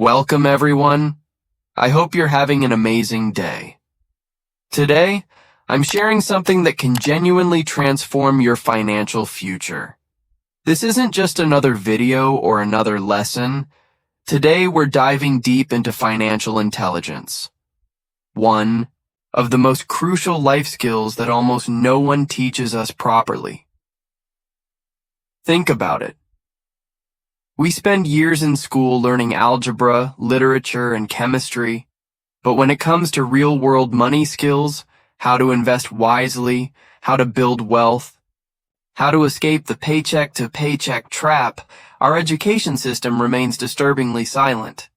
Welcome, everyone. I hope you're having an amazing day. Today, I'm sharing something that can genuinely transform your financial future. This isn't just another video or another lesson. Today, we're diving deep into financial intelligence. One of the most crucial life skills that almost no one teaches us properly. Think about it. We spend years in school learning algebra, literature, and chemistry, but when it comes to real-world money skills, how to invest wisely, how to build wealth, how to escape the paycheck-to-paycheck trap, our education system remains disturbingly silent.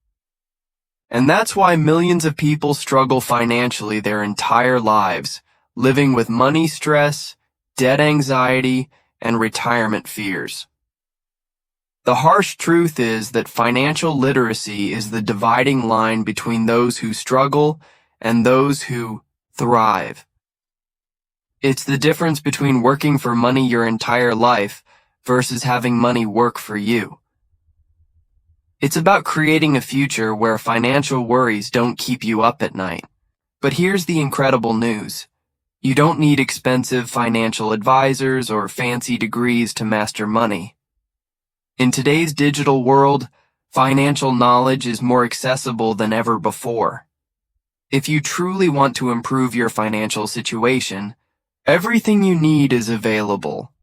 And that's why millions of people struggle financially their entire lives, living with money stress, debt anxiety, and retirement fears. The harsh truth is that financial literacy is the dividing line between those who struggle and those who thrive. It's the difference between working for money your entire life versus having money work for you. It's about creating a future where financial worries don't keep you up at night. But here's the incredible news. You don't need expensive financial advisors or fancy degrees to master money. In today's digital world, financial knowledge is more accessible than ever before. If you truly want to improve your financial situation, everything you need is available.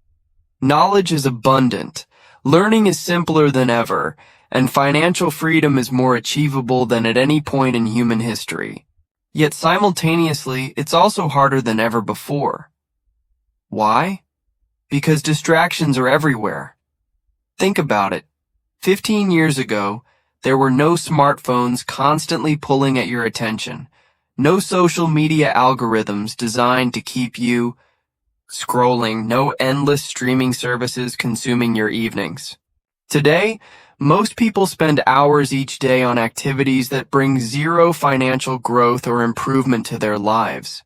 Knowledge is abundant, learning is simpler than ever, and financial freedom is more achievable than at any point in human history. Yet simultaneously, it's also harder than ever before. Why? Because distractions are everywhere. Think about it. 15 years ago, there were no smartphones constantly pulling at your attention, no social media algorithms designed to keep you scrolling, no endless streaming services consuming your evenings. Today, most people spend hours each day on activities that bring zero financial growth or improvement to their lives.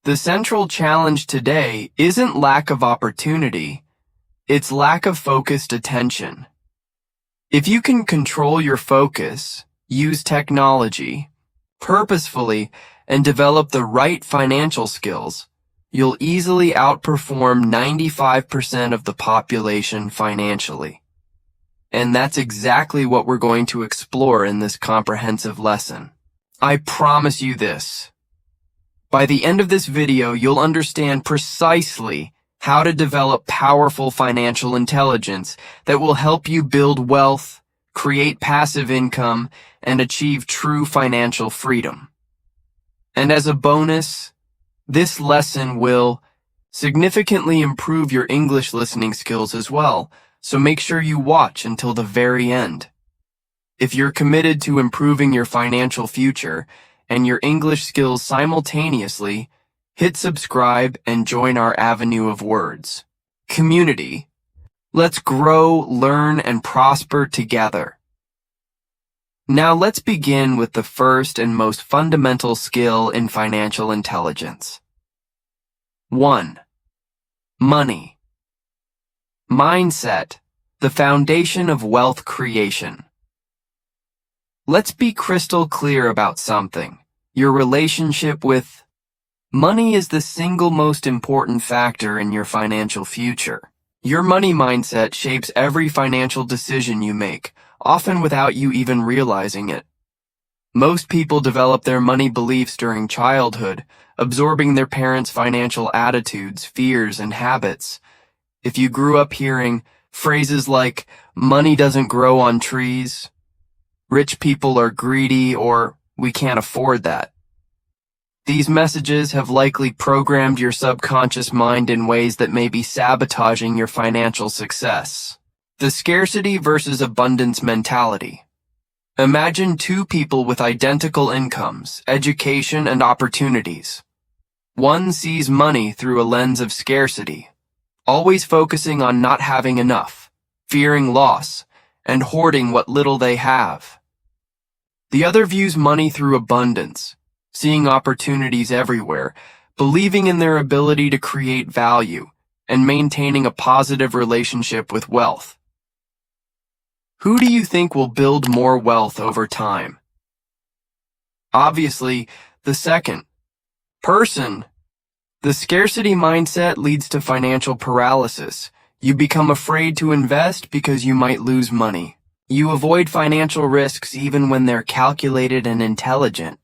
The central challenge today isn't lack of opportunity. It's lack of focused attention. If you can control your focus, use technology purposefully, and develop the right financial skills, you'll easily outperform 95% of the population financially. And that's exactly what we're going to explore in this comprehensive lesson. I promise you this. By the end of this video, you'll understand precisely how to develop powerful financial intelligence that will help you build wealth, create passive income, and achieve true financial freedom. And as a bonus, this lesson will significantly improve your English listening skills as well, so make sure you watch until the very end. If you're committed to improving your financial future and your English skills simultaneously, hit subscribe and join our avenue of words. Community. Let's grow, learn, and prosper together. Now let's begin with the first and most fundamental skill in financial intelligence. 1. Money. Mindset, the foundation of wealth creation. Let's be crystal clear about something. Your relationship with money is the single most important factor in your financial future. Your money mindset shapes every financial decision you make, often without you even realizing it. Most people develop their money beliefs during childhood, absorbing their parents' financial attitudes, fears, and habits. If you grew up hearing phrases like, money doesn't grow on trees, rich people are greedy, or we can't afford that, these messages have likely programmed your subconscious mind in ways that may be sabotaging your financial success. The scarcity versus abundance mentality. Imagine two people with identical incomes, education, and opportunities. One sees money through a lens of scarcity, always focusing on not having enough, fearing loss, and hoarding what little they have. The other views money through abundance, seeing opportunities everywhere, believing in their ability to create value, and maintaining a positive relationship with wealth. Who do you think will build more wealth over time? Obviously, the second. Person. The scarcity mindset leads to financial paralysis. You become afraid to invest because you might lose money. You avoid financial risks even when they're calculated and intelligent.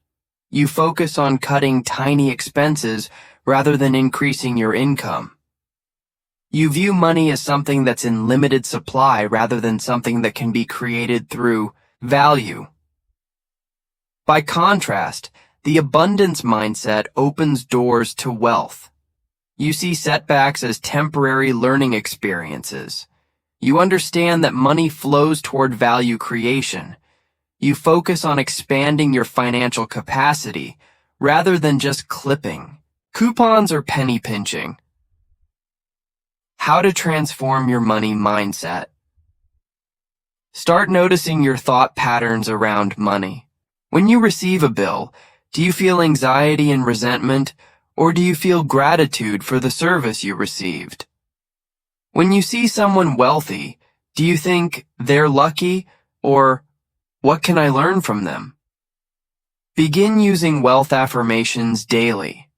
You focus on cutting tiny expenses rather than increasing your income. You view money as something that's in limited supply rather than something that can be created through value. By contrast, the abundance mindset opens doors to wealth. You see setbacks as temporary learning experiences. You understand that money flows toward value creation. You focus on expanding your financial capacity rather than just clipping coupons or penny pinching. How to transform your money mindset. Start noticing your thought patterns around money. When you receive a bill, do you feel anxiety and resentment, or do you feel gratitude for the service you received? When you see someone wealthy, do you think they're lucky, or what can I learn from them? Begin using wealth affirmations daily.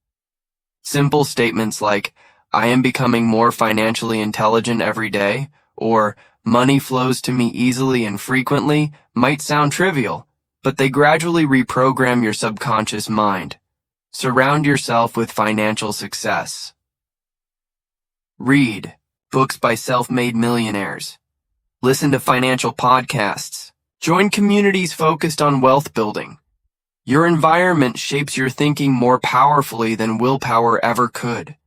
Simple statements like, I am becoming more financially intelligent every day, or money flows to me easily and frequently might sound trivial, but they gradually reprogram your subconscious mind. Surround yourself with financial success. Read books by self-made millionaires. Listen to financial podcasts. Join communities focused on wealth building. Your environment shapes your thinking more powerfully than willpower ever could.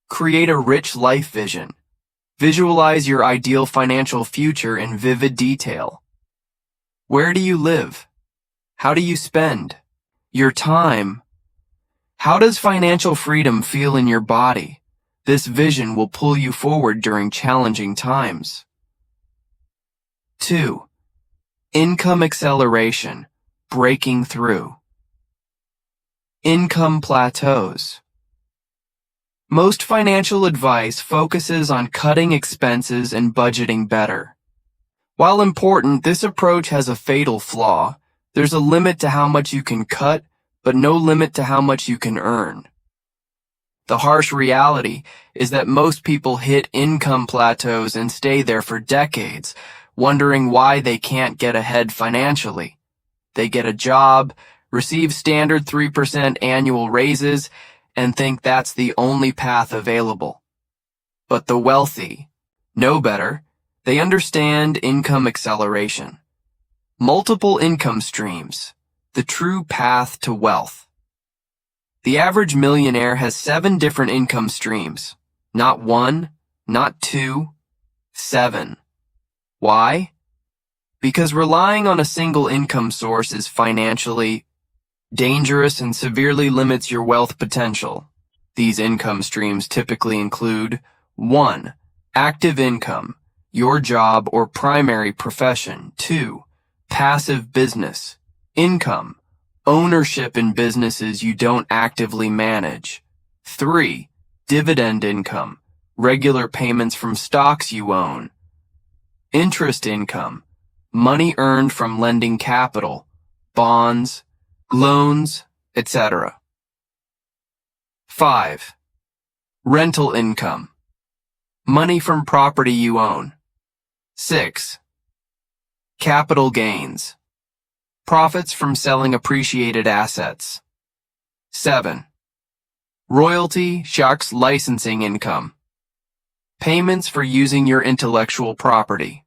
Create a rich life vision. Visualize your ideal financial future in vivid detail. Where do you live? How do you spend your time? How does financial freedom feel in your body? This vision will pull you forward during challenging times. 2. Income acceleration. Breaking through. Income plateaus. Most financial advice focuses on cutting expenses and budgeting better. While important, this approach has a fatal flaw. There's a limit to how much you can cut, but no limit to how much you can earn. The harsh reality is that most people hit income plateaus and stay there for decades, wondering why they can't get ahead financially. They get a job, receive standard 3% annual raises, and think that's the only path available. But the wealthy know better. They understand income acceleration. Multiple income streams, the true path to wealth. The average millionaire has 7 different income streams. Not 1, not 2, 7. Why? Because relying on a single income source is financially dangerous and severely limits your wealth potential. These income streams typically include 1. Active income, your job or primary profession. 2. Passive business, income, ownership in businesses you don't actively manage. 3. Dividend income, regular payments from stocks you own. Interest income, money earned from lending capital, bonds, loans, etc. 5. Rental income, money from property you own. 6. Capital gains, profits from selling appreciated assets. 7. Royalty / licensing income, payments for using your intellectual property.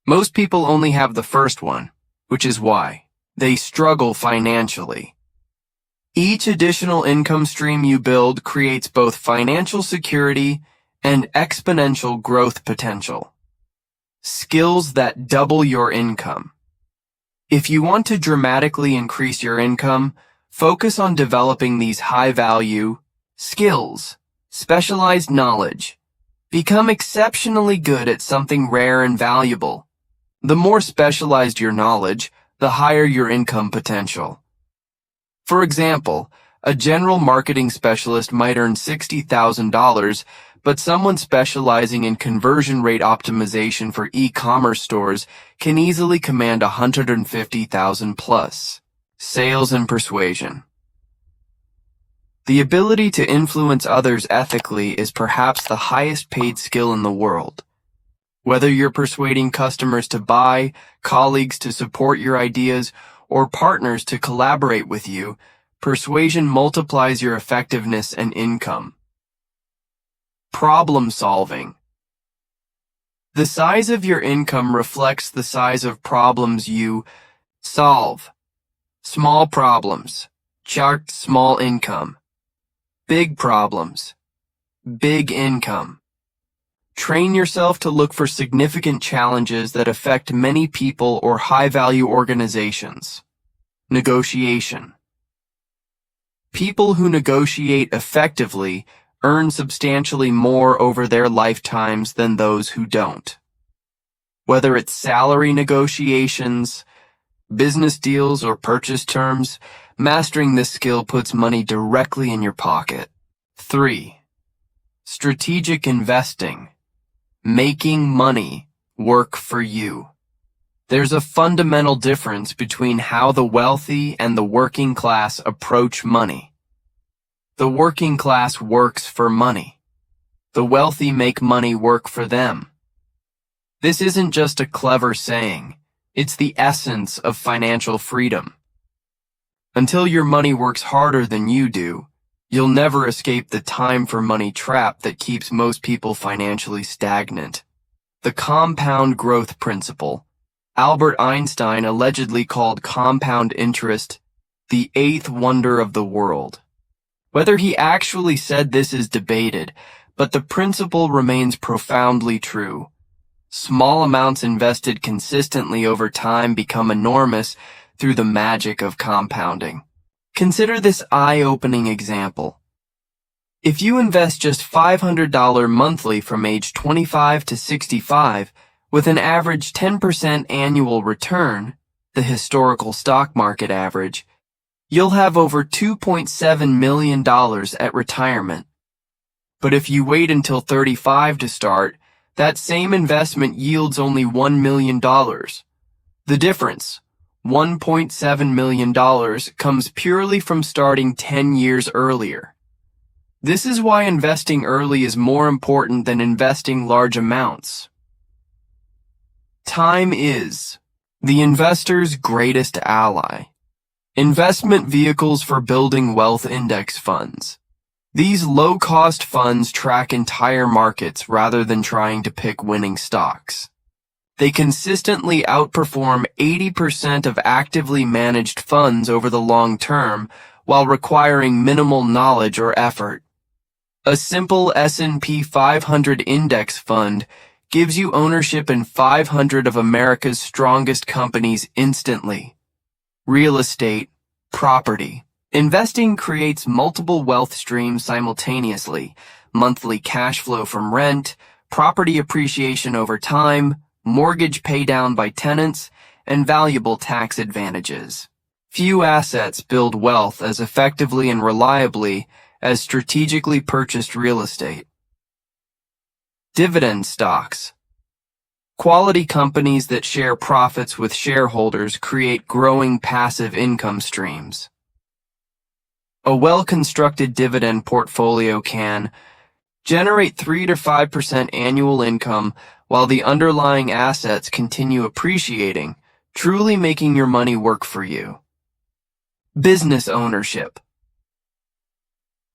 Most people only have the first one, which is why they struggle financially. Each additional income stream you build creates both financial security and exponential growth potential. Skills that double your income. If you want to dramatically increase your income, focus on developing these high-value skills, specialized knowledge. Become exceptionally good at something rare and valuable. The more specialized your knowledge, the higher your income potential. For example, a general marketing specialist might earn $60,000, but someone specializing in conversion rate optimization for e-commerce stores can easily command $150,000 plus. Sales and persuasion. The ability to influence others ethically is perhaps the highest paid skill in the world. Whether you're persuading customers to buy, colleagues to support your ideas, or partners to collaborate with you, persuasion multiplies your effectiveness and income. Problem solving. The size of your income reflects the size of problems you solve. Small problems, chart small income. Big problems, big income. Train yourself to look for significant challenges that affect many people or high-value organizations. Negotiation. People who negotiate effectively earn substantially more over their lifetimes than those who don't. Whether it's salary negotiations, business deals, or purchase terms, mastering this skill puts money directly in your pocket. 3. Strategic investing. Making money work for you. There's a fundamental difference between how the wealthy and the working class approach money. The working class works for money. The wealthy make money work for them. This isn't just a clever saying. It's the essence of financial freedom. Until your money works harder than you do, you'll never escape the time for money trap that keeps most people financially stagnant. The compound growth principle. Albert Einstein allegedly called compound interest the eighth wonder of the world. Whether he actually said this is debated, but the principle remains profoundly true. Small amounts invested consistently over time become enormous through the magic of compounding. Consider this eye-opening example. If you invest just $500 monthly from age 25 to 65, with an average 10% annual return, the historical stock market average, you'll have over $2.7 million at retirement. But if you wait until 35 to start, that same investment yields only $1 million. The difference, $1.7 million, comes purely from starting 10 years earlier. This is why investing early is more important than investing large amounts. Time is the investor's greatest ally. Investment vehicles for building wealth index funds. These low-cost funds track entire markets rather than trying to pick winning stocks. They consistently outperform 80% of actively managed funds over the long term while requiring minimal knowledge or effort. A simple S&P 500 index fund gives you ownership in 500 of America's strongest companies instantly. Real estate, property. Investing creates multiple wealth streams simultaneously: monthly cash flow from rent, property appreciation over time, mortgage paydown by tenants, and valuable tax advantages. Few assets build wealth as effectively and reliably as strategically purchased real estate. Dividend stocks. Quality companies that share profits with shareholders create growing passive income streams. A well-constructed dividend portfolio can generate 3 to 5% annual income while the underlying assets continue appreciating, truly making your money work for you. Business ownership.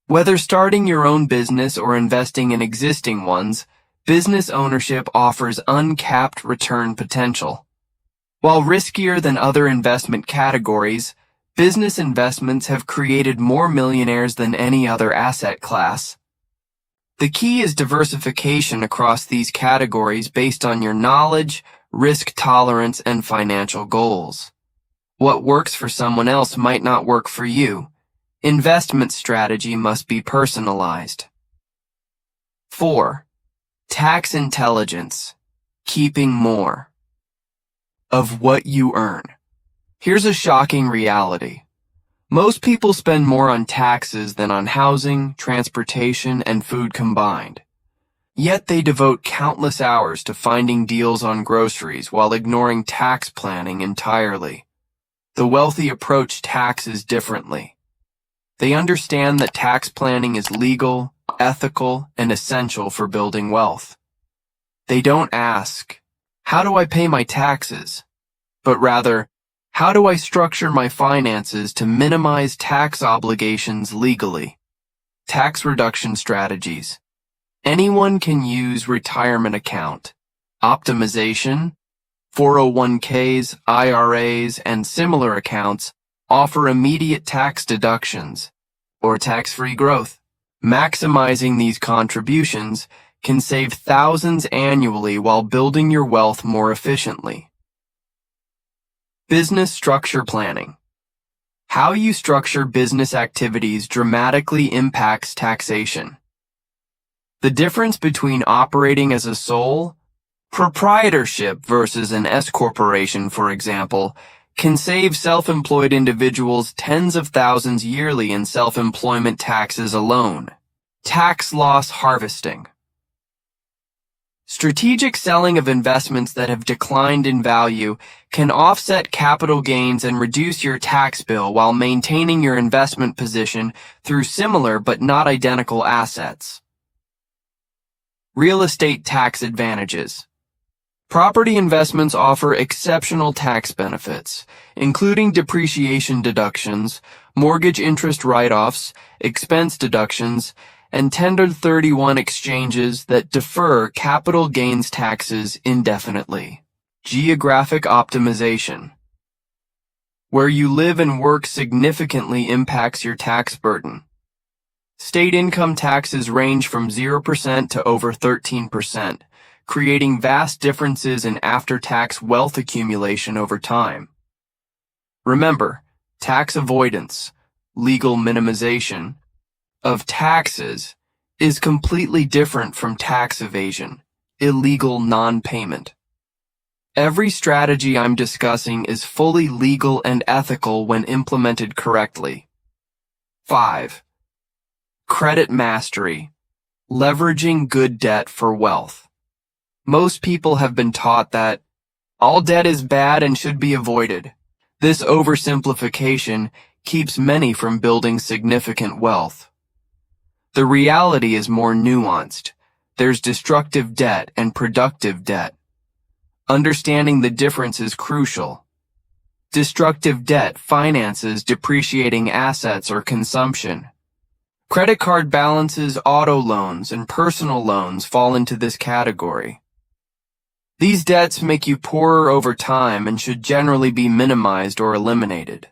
Whether starting your own business or investing in existing ones, business ownership offers uncapped return potential. While riskier than other investment categories, business investments have created more millionaires than any other asset class. The key is diversification across these categories based on your knowledge, risk tolerance, and financial goals. What works for someone else might not work for you. Investment strategy must be personalized. 4. Tax intelligence. Keeping more of what you earn. Here's a shocking reality. Most people spend more on taxes than on housing, transportation, and food combined. Yet they devote countless hours to finding deals on groceries while ignoring tax planning entirely. The wealthy approach taxes differently. They understand that tax planning is legal, ethical, and essential for building wealth. They don't ask, "How do I pay my taxes?" but rather, "How do I structure my finances to minimize tax obligations legally?" Tax reduction strategies. Anyone can use retirement account, optimization, 401ks, IRAs, and similar accounts offer immediate tax deductions or tax-free growth. Maximizing these contributions can save thousands annually while building your wealth more efficiently. Business structure planning. How you structure business activities dramatically impacts taxation. The difference between operating as a sole proprietorship versus an S-corporation, for example, can save self-employed individuals tens of thousands yearly in self-employment taxes alone. Tax loss harvesting. Strategic selling of investments that have declined in value can offset capital gains and reduce your tax bill while maintaining your investment position through similar but not identical assets. Real estate tax advantages. Property investments offer exceptional tax benefits, including depreciation deductions, mortgage interest write-offs, expense deductions, and 1031 exchanges that defer capital gains taxes indefinitely. Geographic optimization. Where you live and work significantly impacts your tax burden. State income taxes range from 0% to over 13%. Creating vast differences in after-tax wealth accumulation over time. Remember, tax avoidance, legal minimization, of taxes is completely different from tax evasion, illegal non-payment. Every strategy I'm discussing is fully legal and ethical when implemented correctly. 5. Credit mastery, leveraging good debt for wealth. Most people have been taught that all debt is bad and should be avoided. This oversimplification keeps many from building significant wealth. The reality is more nuanced. There's destructive debt and productive debt. Understanding the difference is crucial. Destructive debt finances depreciating assets or consumption. Credit card balances, auto loans, and personal loans fall into this category. These debts make you poorer over time and should generally be minimized or eliminated.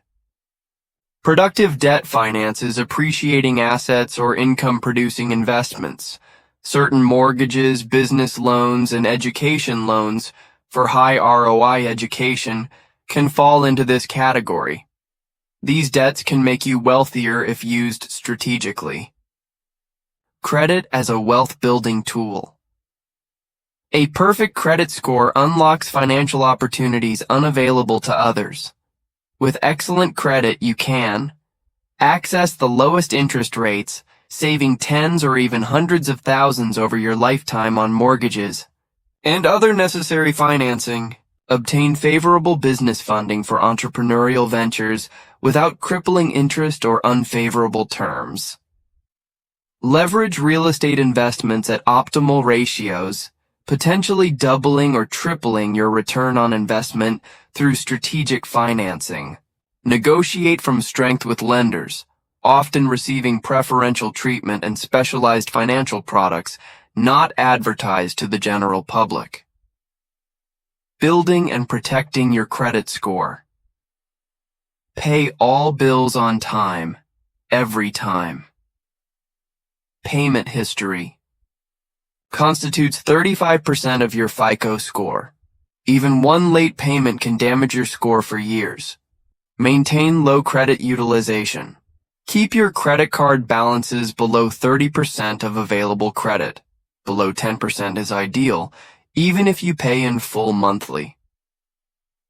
Productive debt finances appreciating assets or income-producing investments. Certain mortgages, business loans, and education loans for high ROI education can fall into this category. These debts can make you wealthier if used strategically. Credit as a wealth-building tool. A perfect credit score unlocks financial opportunities unavailable to others. With excellent credit, you can access the lowest interest rates, saving tens or even hundreds of thousands over your lifetime on mortgages and other necessary financing, obtain favorable business funding for entrepreneurial ventures without crippling interest or unfavorable terms. Leverage real estate investments at optimal ratios, potentially doubling or tripling your return on investment through strategic financing. Negotiate from strength with lenders, often receiving preferential treatment and specialized financial products not advertised to the general public. Building and protecting your credit score. Pay all bills on time, every time. Payment history constitutes 35% of your FICO score. Even one late payment can damage your score for years. Maintain low credit utilization. Keep your credit card balances below 30% of available credit. Below 10% is ideal, even if you pay in full monthly.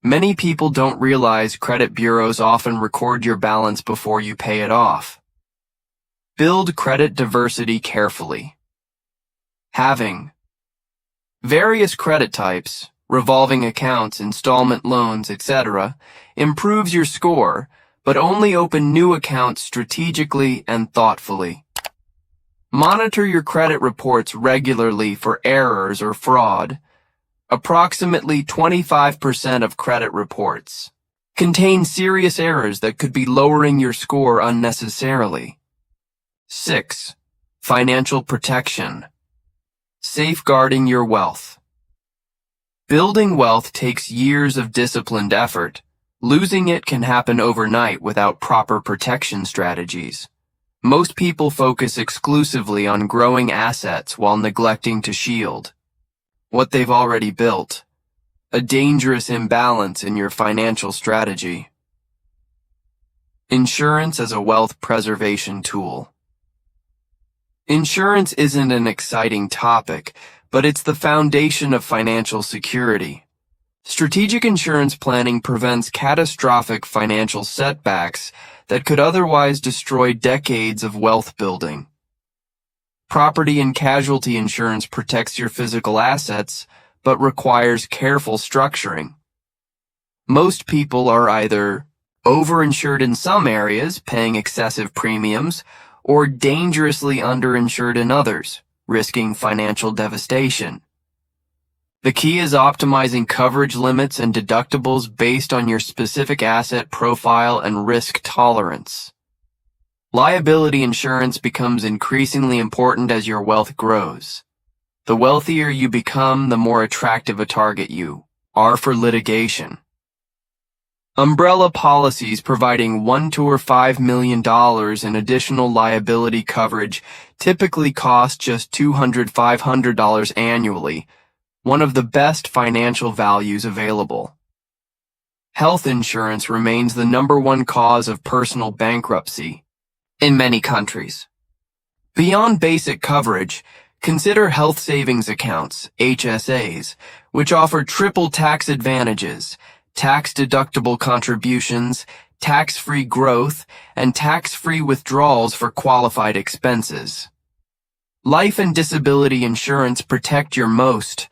Many people don't realize credit bureaus often record your balance before you pay it off. Build credit diversity carefully. Having Various credit types, revolving accounts, installment loans, etc., improves your score, but only open new accounts strategically and thoughtfully. Monitor your credit reports regularly for errors or fraud. Approximately 25% of credit reports contain serious errors that could be lowering your score unnecessarily. 6. Financial protection. Safeguarding your wealth. Building wealth takes years of disciplined effort. Losing it can happen overnight without proper protection strategies. Most people focus exclusively on growing assets while neglecting to shield what they've already built. A dangerous imbalance in your financial strategy. Insurance as a wealth preservation tool. Insurance isn't an exciting topic, but it's the foundation of financial security. Strategic insurance planning prevents catastrophic financial setbacks that could otherwise destroy decades of wealth building. Property and casualty insurance protects your physical assets, but requires careful structuring. Most people are either overinsured in some areas, paying excessive premiums, or dangerously underinsured in others, risking financial devastation. The key is optimizing coverage limits and deductibles based on your specific asset profile and risk tolerance. Liability insurance becomes increasingly important as your wealth grows. The wealthier you become, the more attractive a target you are for litigation. Umbrella policies providing $1 to $5 million in additional liability coverage typically cost just $200–500 annually, one of the best financial values available. Health insurance remains the #1 cause of personal bankruptcy in many countries. Beyond basic coverage, consider health savings accounts, HSAs, which offer triple tax advantages: tax-deductible contributions, tax-free growth, and tax-free withdrawals for qualified expenses. Life and disability insurance protect your most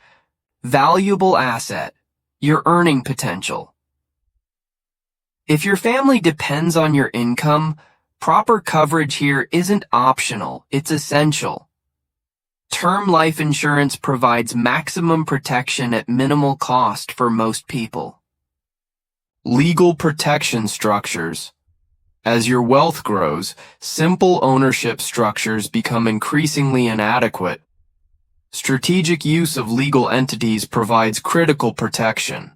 valuable asset, your earning potential. If your family depends on your income, proper coverage here isn't optional, it's essential. Term life insurance provides maximum protection at minimal cost for most people. Legal protection structures. As your wealth grows, simple ownership structures become increasingly inadequate. Strategic use of legal entities provides critical protection.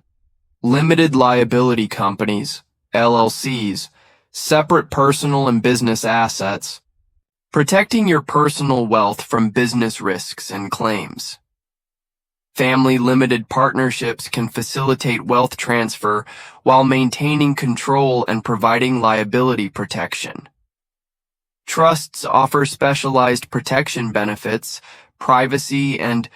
Limited liability companies, LLCs, separate personal and business assets, protecting your personal wealth from business risks and claims. Family limited partnerships can facilitate wealth transfer while maintaining control and providing liability protection. Trusts offer specialized protection benefits, privacy, and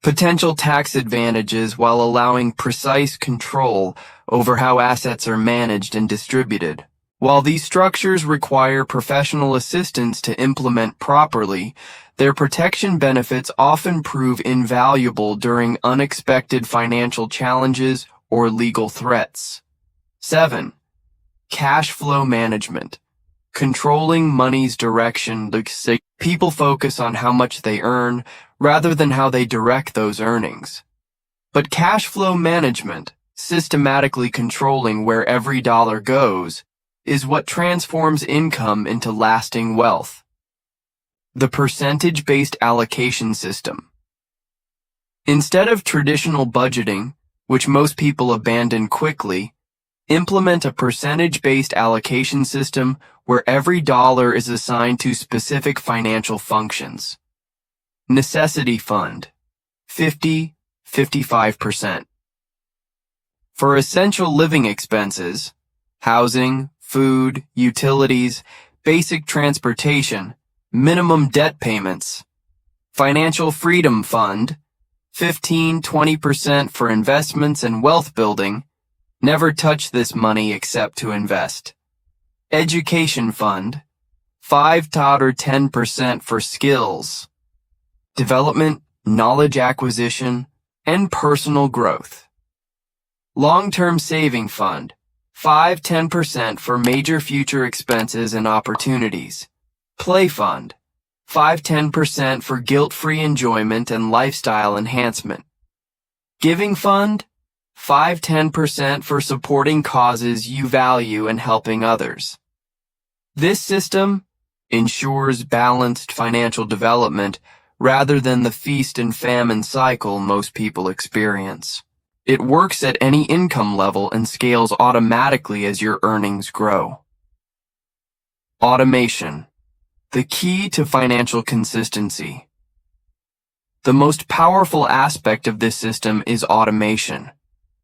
potential tax advantages while allowing precise control over how assets are managed and distributed. While these structures require professional assistance to implement properly, their protection benefits often prove invaluable during unexpected financial challenges or legal threats. 7. Cash flow management. Controlling money's direction. People focus on how much they earn rather than how they direct those earnings. But cash flow management, systematically controlling where every dollar goes, is what transforms income into lasting wealth. The percentage-based allocation system. Instead of traditional budgeting, which most people abandon quickly, implement a percentage-based allocation system where every dollar is assigned to specific financial functions. Necessity fund, 50–55%. For essential living expenses, housing, food, utilities, basic transportation, minimum debt payments. Financial freedom fund, 15–20% for investments and wealth building. Never touch this money except to invest. Education fund, 5–10% for skills development, knowledge acquisition, and personal growth. Long-term saving fund, 5-10% for major future expenses and opportunities. Play fund, 5-10% for guilt-free enjoyment and lifestyle enhancement. Giving fund, 5-10% for supporting causes you value and helping others. This system ensures balanced financial development rather than the feast and famine cycle most people experience. It works at any income level and scales automatically as your earnings grow. Automation, the key to financial consistency. The most powerful aspect of this system is automation.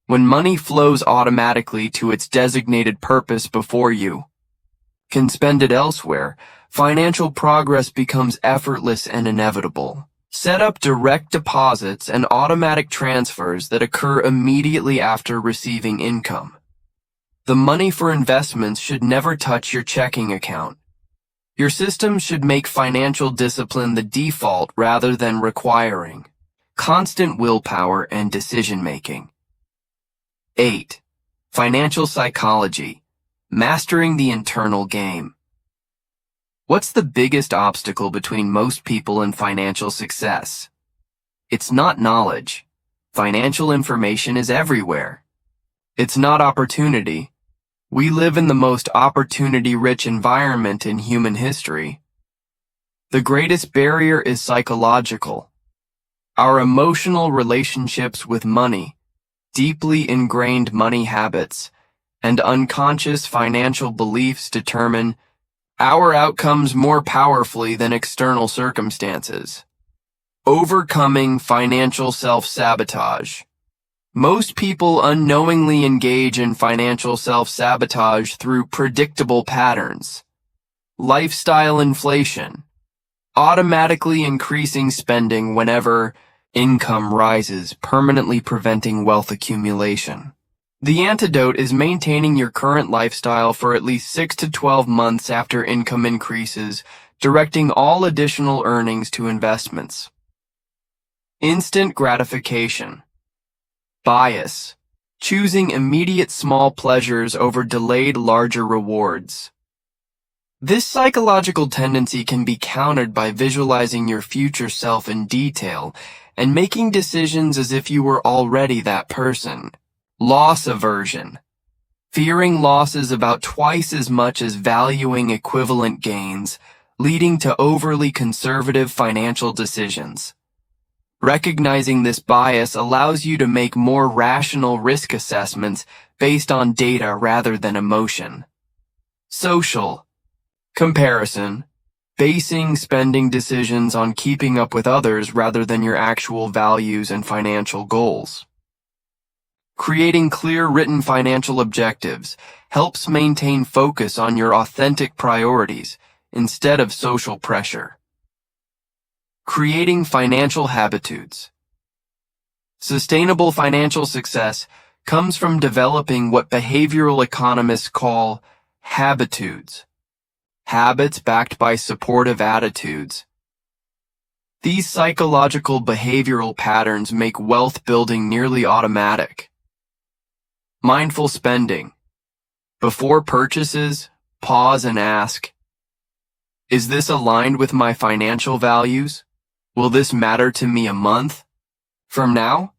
When money flows automatically to its designated purpose before you can spend it elsewhere, financial progress becomes effortless and inevitable. Set up direct deposits and automatic transfers that occur immediately after receiving income. The money for investments should never touch your checking account. Your system should make financial discipline the default rather than requiring constant willpower and decision-making. 8. Financial psychology, mastering the internal game. What's the biggest obstacle between most people and financial success? It's not knowledge. Financial information is everywhere. It's not opportunity. We live in the most opportunity-rich environment in human history. The greatest barrier is psychological. Our emotional relationships with money, deeply ingrained money habits, and unconscious financial beliefs determine our outcomes more powerfully than external circumstances. Overcoming financial self-sabotage. Most people unknowingly engage in financial self-sabotage through predictable patterns. Lifestyle inflation. Automatically increasing spending whenever income rises, permanently preventing wealth accumulation. The antidote is maintaining your current lifestyle for at least 6 to 12 months after income increases, directing all additional earnings to investments. Instant gratification. Bias. Choosing immediate small pleasures over delayed larger rewards. This psychological tendency can be countered by visualizing your future self in detail and making decisions as if you were already that person. Loss aversion. Fearing losses about twice as much as valuing equivalent gains, leading to overly conservative financial decisions. Recognizing this bias allows you to make more rational risk assessments based on data rather than emotion. Social. Comparison. Basing spending decisions on keeping up with others rather than your actual values and financial goals. Creating clear written financial objectives helps maintain focus on your authentic priorities instead of social pressure. Creating financial habitudes. Sustainable financial success comes from developing what behavioral economists call habitudes. Habits backed by supportive attitudes. These psychological behavioral patterns make wealth building nearly automatic. Mindful spending. Before purchases, pause and ask, is this aligned with my financial values? Will this matter to me a month from now?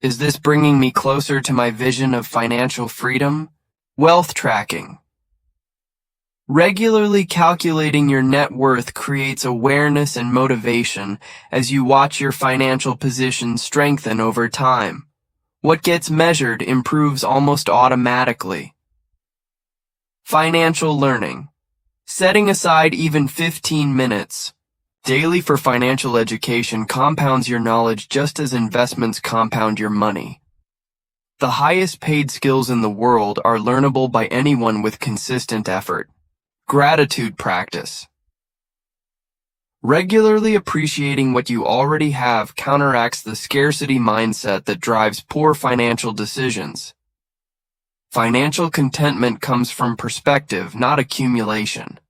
Is this bringing me closer to my vision of financial freedom? Wealth tracking. Regularly calculating your net worth creates awareness and motivation as you watch your financial position strengthen over time. What gets measured improves almost automatically. Financial learning. Setting aside even 15 minutes daily for financial education compounds your knowledge just as investments compound your money. The highest paid skills in the world are learnable by anyone with consistent effort. Gratitude practice. Regularly appreciating what you already have counteracts the scarcity mindset that drives poor financial decisions. Financial contentment comes from perspective, not accumulation.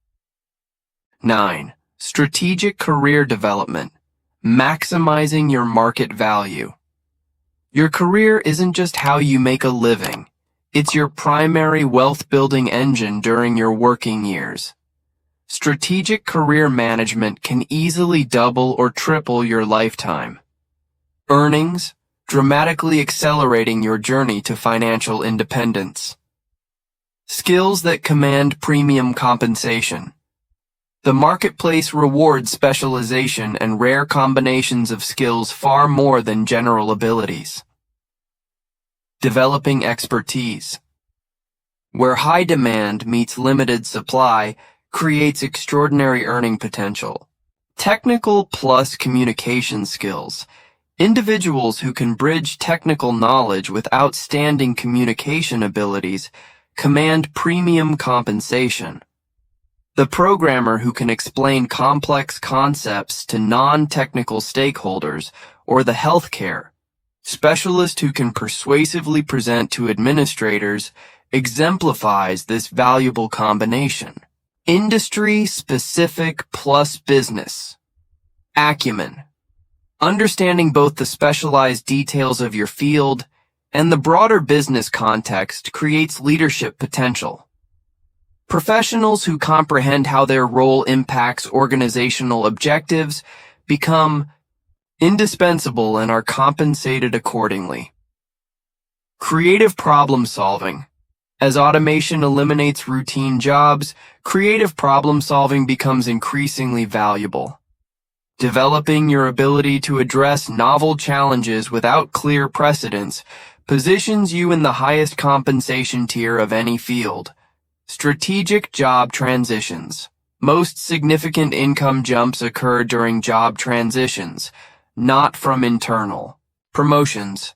9. Strategic career development. Maximizing your market value. Your career isn't just how you make a living. It's your primary wealth-building engine during your working years. Strategic career management can easily double or triple your lifetime earnings, dramatically accelerating your journey to financial independence. Skills that command premium compensation. The marketplace rewards specialization and rare combinations of skills far more than general abilities. Developing expertise. Where high demand meets limited supply creates extraordinary earning potential. Technical plus communication skills. Individuals who can bridge technical knowledge with outstanding communication abilities command premium compensation. The programmer who can explain complex concepts to non-technical stakeholders, or the healthcare specialist who can persuasively present to administrators, exemplifies this valuable combination. Industry-specific plus business acumen. Understanding both the specialized details of your field and the broader business context creates leadership potential. Professionals who comprehend how their role impacts organizational objectives become indispensable and are compensated accordingly. Creative problem solving. As automation eliminates routine jobs, creative problem solving becomes increasingly valuable. Developing your ability to address novel challenges without clear precedents positions you in the highest compensation tier of any field. Strategic job transitions. Most significant income jumps occur during job transitions, not from internal promotions.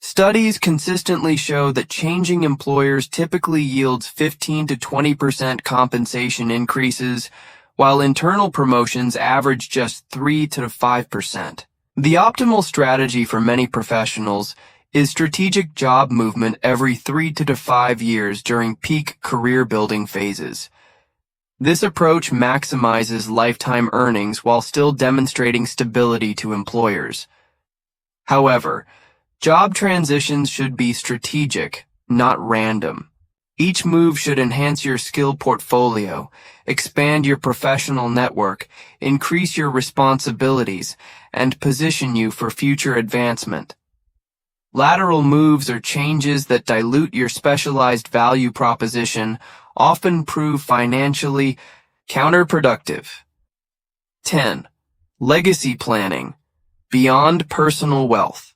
Studies consistently show that changing employers typically yields 15 to 20% compensation increases, while internal promotions average just 3 to 5%. The optimal strategy for many professionals is strategic job movement every 3 to 5 years during peak career-building phases. This approach maximizes lifetime earnings while still demonstrating stability to employers. However, job transitions should be strategic, not random. Each move should enhance your skill portfolio, expand your professional network, increase your responsibilities, and position you for future advancement. Lateral moves or changes that dilute your specialized value proposition often prove financially counterproductive. 10. Legacy planning. Beyond personal wealth.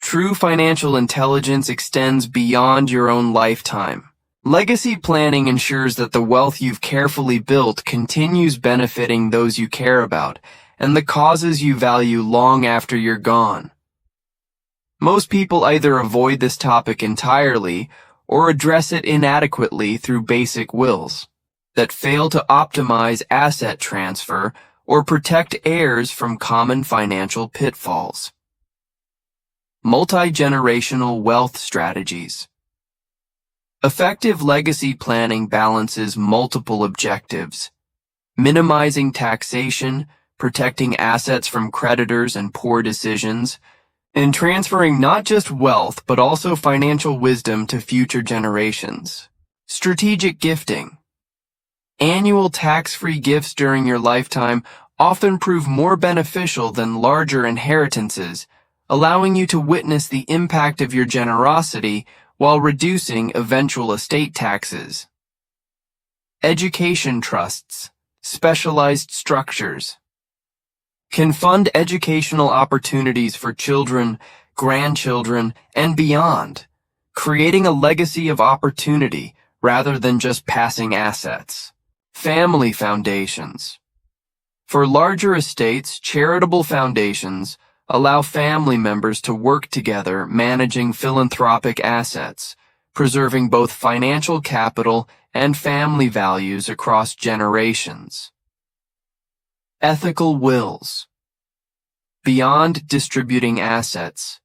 True financial intelligence extends beyond your own lifetime. Legacy planning ensures that the wealth you've carefully built continues benefiting those you care about and the causes you value long after you're gone. Most people either avoid this topic entirely or address it inadequately through basic wills that fail to optimize asset transfer or protect heirs from common financial pitfalls. Multi-generational wealth strategies. Effective legacy planning balances multiple objectives, minimizing taxation, protecting assets from creditors and poor decisions, and transferring not just wealth but also financial wisdom to future generations. Strategic gifting. Annual tax-free gifts during your lifetime often prove more beneficial than larger inheritances, allowing you to witness the impact of your generosity while reducing eventual estate taxes. Education trusts, specialized structures, can fund educational opportunities for children, grandchildren, and beyond, creating a legacy of opportunity rather than just passing assets. Family foundations. For larger estates, charitable foundations allow family members to work together managing philanthropic assets, preserving both financial capital and family values across generations. Ethical wills. Beyond distributing assets,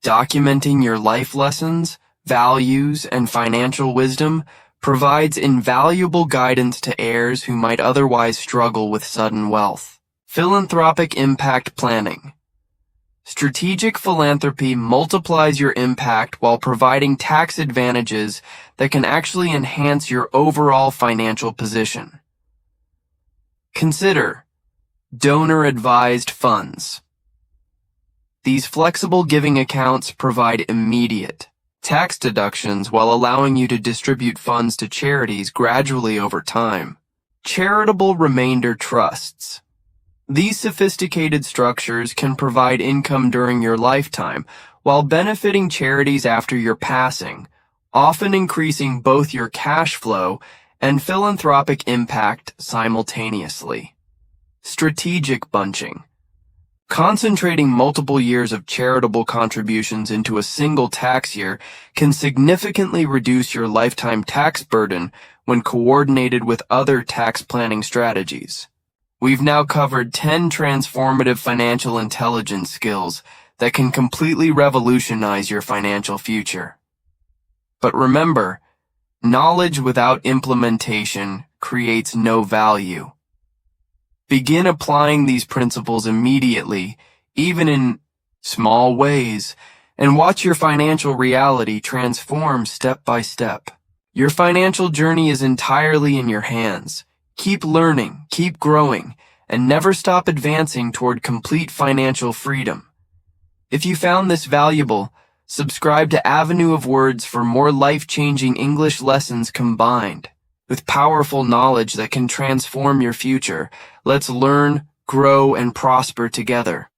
documenting your life lessons, values, and financial wisdom provides invaluable guidance to heirs who might otherwise struggle with sudden wealth. Philanthropic impact planning. Strategic philanthropy multiplies your impact while providing tax advantages that can actually enhance your overall financial position. Consider donor-advised funds. These flexible giving accounts provide immediate tax deductions while allowing you to distribute funds to charities gradually over time. Charitable remainder trusts. These sophisticated structures can provide income during your lifetime while benefiting charities after your passing, often increasing both your cash flow and philanthropic impact simultaneously. Strategic bunching. Concentrating multiple years of charitable contributions into a single tax year can significantly reduce your lifetime tax burden when coordinated with other tax planning strategies. We've now covered 10 transformative financial intelligence skills that can completely revolutionize your financial future. But remember, knowledge without implementation creates no value. Begin applying these principles immediately, even in small ways, and watch your financial reality transform step by step. Your financial journey is entirely in your hands. Keep learning, keep growing, and never stop advancing toward complete financial freedom. If you found this valuable, subscribe to Avenue of Words for more life-changing English lessons combined with powerful knowledge that can transform your future. Let's learn, grow, and prosper together.